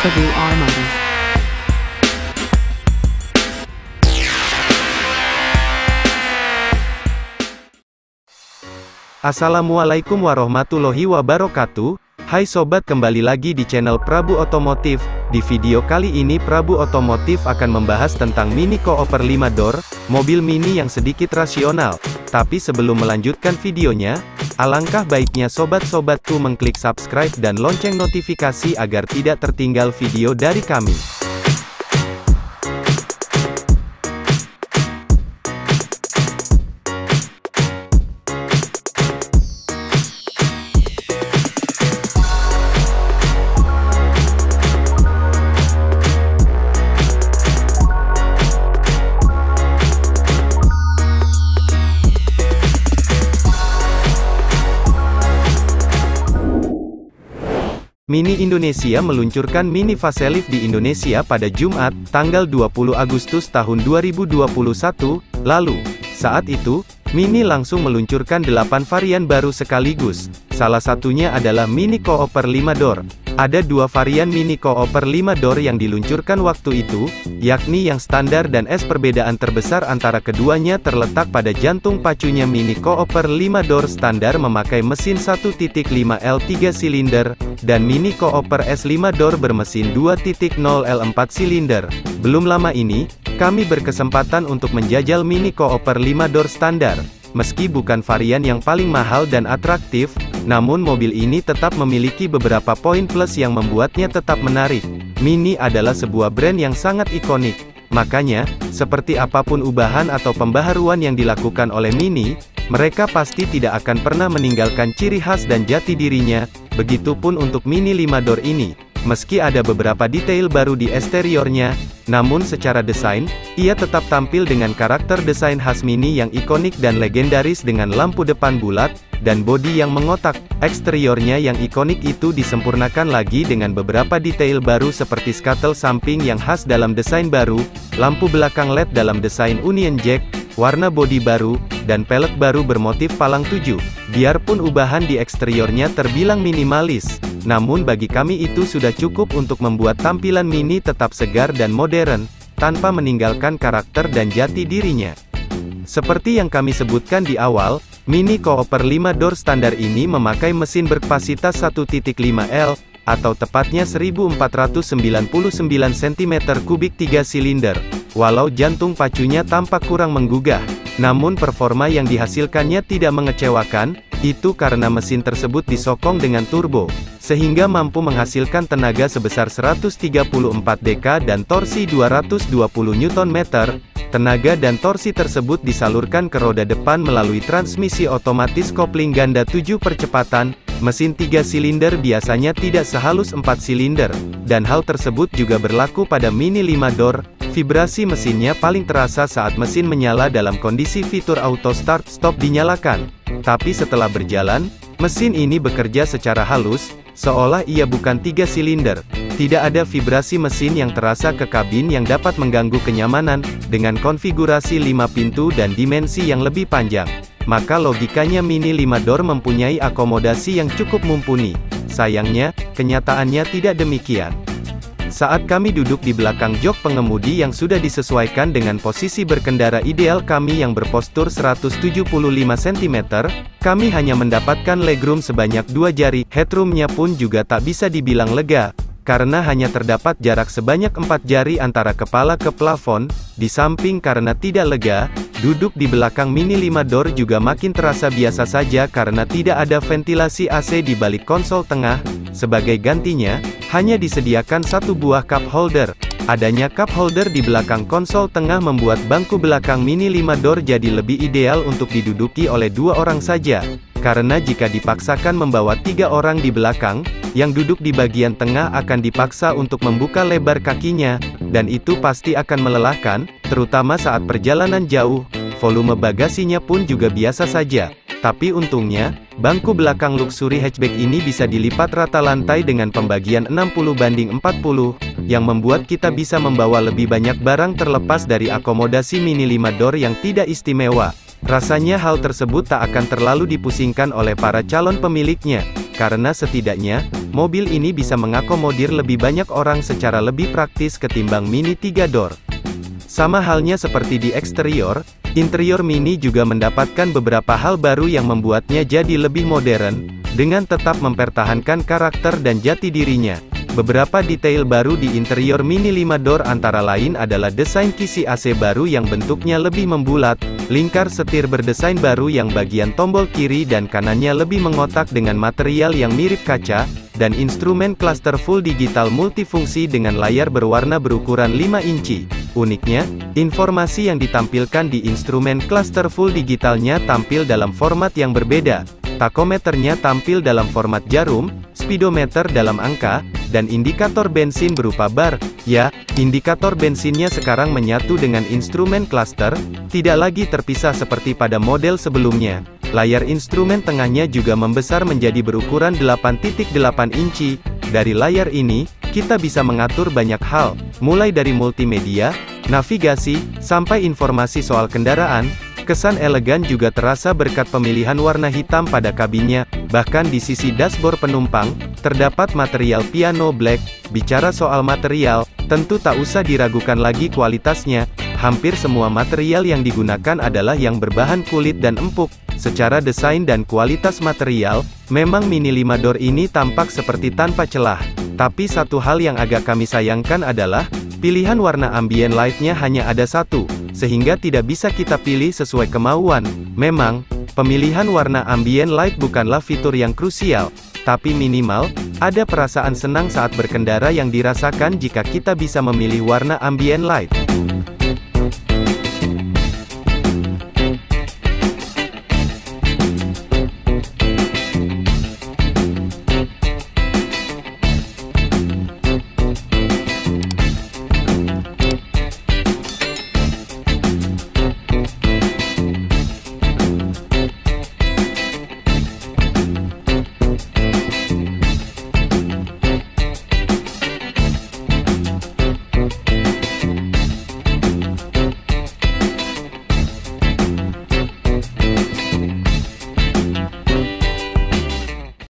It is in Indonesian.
Teguh Armada. Assalamualaikum warahmatullahi wabarakatuh. Hai sobat, kembali lagi di channel Prabu Otomotif. Di video kali ini Prabu Otomotif akan membahas tentang Mini Cooper 5 door, mobil mini yang sedikit rasional. Tapi sebelum melanjutkan videonya, alangkah baiknya sobat-sobatku mengklik subscribe dan lonceng notifikasi agar tidak tertinggal video dari kami. Mini Indonesia meluncurkan mini facelift di Indonesia pada Jumat, tanggal 20 Agustus tahun 2021, lalu. Saat itu, Mini langsung meluncurkan 8 varian baru sekaligus. Salah satunya adalah Mini Cooper 5 door. Ada 2 varian Mini Cooper 5 door yang diluncurkan waktu itu, yakni yang standar dan S. Perbedaan terbesar antara keduanya terletak pada jantung pacunya. Mini Cooper 5 door standar memakai mesin 1.5L 3 silinder, dan Mini Cooper S 5 door bermesin 2.0L 4 silinder. Belum lama ini, kami berkesempatan untuk menjajal Mini Cooper 5 door standar. Meski bukan varian yang paling mahal dan atraktif, namun mobil ini tetap memiliki beberapa poin plus yang membuatnya tetap menarik. Mini adalah sebuah brand yang sangat ikonik. Makanya, seperti apapun ubahan atau pembaharuan yang dilakukan oleh Mini, mereka pasti tidak akan pernah meninggalkan ciri khas dan jati dirinya. Begitupun untuk Mini 5 door ini. Meski ada beberapa detail baru di eksteriornya, namun secara desain, ia tetap tampil dengan karakter desain khas Mini yang ikonik dan legendaris dengan lampu depan bulat, dan bodi yang mengotak. Eksteriornya yang ikonik itu disempurnakan lagi dengan beberapa detail baru seperti skatel samping yang khas dalam desain baru, lampu belakang LED dalam desain Union Jack, warna bodi baru, dan pelek baru bermotif palang 7. Biarpun ubahan di eksteriornya terbilang minimalis, namun bagi kami itu sudah cukup untuk membuat tampilan Mini tetap segar dan modern, tanpa meninggalkan karakter dan jati dirinya. Seperti yang kami sebutkan di awal, Mini Cooper 5 door standar ini memakai mesin berkapasitas 1.5L, atau tepatnya 1499 cm3 3 silinder. Walau jantung pacunya tampak kurang menggugah, namun performa yang dihasilkannya tidak mengecewakan, itu karena mesin tersebut disokong dengan turbo, sehingga mampu menghasilkan tenaga sebesar 134 dk dan torsi 220 Nm. Tenaga dan torsi tersebut disalurkan ke roda depan melalui transmisi otomatis kopling ganda 7 percepatan. Mesin 3 silinder biasanya tidak sehalus 4 silinder, dan hal tersebut juga berlaku pada Mini 5 door. Vibrasi mesinnya paling terasa saat mesin menyala dalam kondisi fitur auto start stop dinyalakan. Tapi setelah berjalan, mesin ini bekerja secara halus, seolah ia bukan 3 silinder. Tidak ada vibrasi mesin yang terasa ke kabin yang dapat mengganggu kenyamanan. Dengan konfigurasi 5 pintu dan dimensi yang lebih panjang, maka logikanya Mini 5 door mempunyai akomodasi yang cukup mumpuni. Sayangnya, kenyataannya tidak demikian. Saat kami duduk di belakang jok pengemudi yang sudah disesuaikan dengan posisi berkendara ideal kami yang berpostur 175 cm, kami hanya mendapatkan legroom sebanyak 2 jari. Headroomnya pun juga tak bisa dibilang lega, karena hanya terdapat jarak sebanyak 4 jari antara kepala ke plafon. Di samping karena tidak lega, duduk di belakang Mini 5 door juga makin terasa biasa saja karena tidak ada ventilasi AC di balik konsol tengah. Sebagai gantinya, hanya disediakan 1 buah cup holder. Adanya cup holder di belakang konsol tengah membuat bangku belakang Mini 5 door jadi lebih ideal untuk diduduki oleh 2 orang saja. Karena jika dipaksakan membawa 3 orang di belakang, yang duduk di bagian tengah akan dipaksa untuk membuka lebar kakinya, dan itu pasti akan melelahkan, terutama saat perjalanan jauh. Volume bagasinya pun juga biasa saja. Tapi untungnya, bangku belakang luxury hatchback ini bisa dilipat rata lantai dengan pembagian 60:40, yang membuat kita bisa membawa lebih banyak barang terlepas dari akomodasi Mini 5 door yang tidak istimewa. Rasanya hal tersebut tak akan terlalu dipusingkan oleh para calon pemiliknya. karena setidaknya, mobil ini bisa mengakomodir lebih banyak orang secara lebih praktis ketimbang Mini 3 door. Sama halnya seperti di eksterior, interior Mini juga mendapatkan beberapa hal baru yang membuatnya jadi lebih modern, dengan tetap mempertahankan karakter dan jati dirinya. Beberapa detail baru di interior Mini 5 door antara lain adalah desain kisi AC baru yang bentuknya lebih membulat, lingkar setir berdesain baru yang bagian tombol kiri dan kanannya lebih mengotak dengan material yang mirip kaca, dan instrumen cluster full digital multifungsi dengan layar berwarna berukuran 5 inci. Uniknya, informasi yang ditampilkan di instrumen cluster full digitalnya tampil dalam format yang berbeda. Takometernya tampil dalam format jarum, speedometer dalam angka, dan indikator bensin berupa bar. Ya, indikator bensinnya sekarang menyatu dengan instrumen cluster, tidak lagi terpisah seperti pada model sebelumnya. Layar instrumen tengahnya juga membesar menjadi berukuran 8.8 inci. Dari layar ini, kita bisa mengatur banyak hal, mulai dari multimedia, navigasi, sampai informasi soal kendaraan. Kesan elegan juga terasa berkat pemilihan warna hitam pada kabinnya, bahkan di sisi dashboard penumpang, terdapat material piano black. Bicara soal material, tentu tak usah diragukan lagi kualitasnya, hampir semua material yang digunakan adalah yang berbahan kulit dan empuk. Secara desain dan kualitas material, memang Mini 5 door ini tampak seperti tanpa celah. Tapi satu hal yang agak kami sayangkan adalah, pilihan warna ambient light-nya hanya ada satu, sehingga tidak bisa kita pilih sesuai kemauan. Memang, pemilihan warna ambient light bukanlah fitur yang krusial, tapi minimal, ada perasaan senang saat berkendara yang dirasakan jika kita bisa memilih warna ambient light.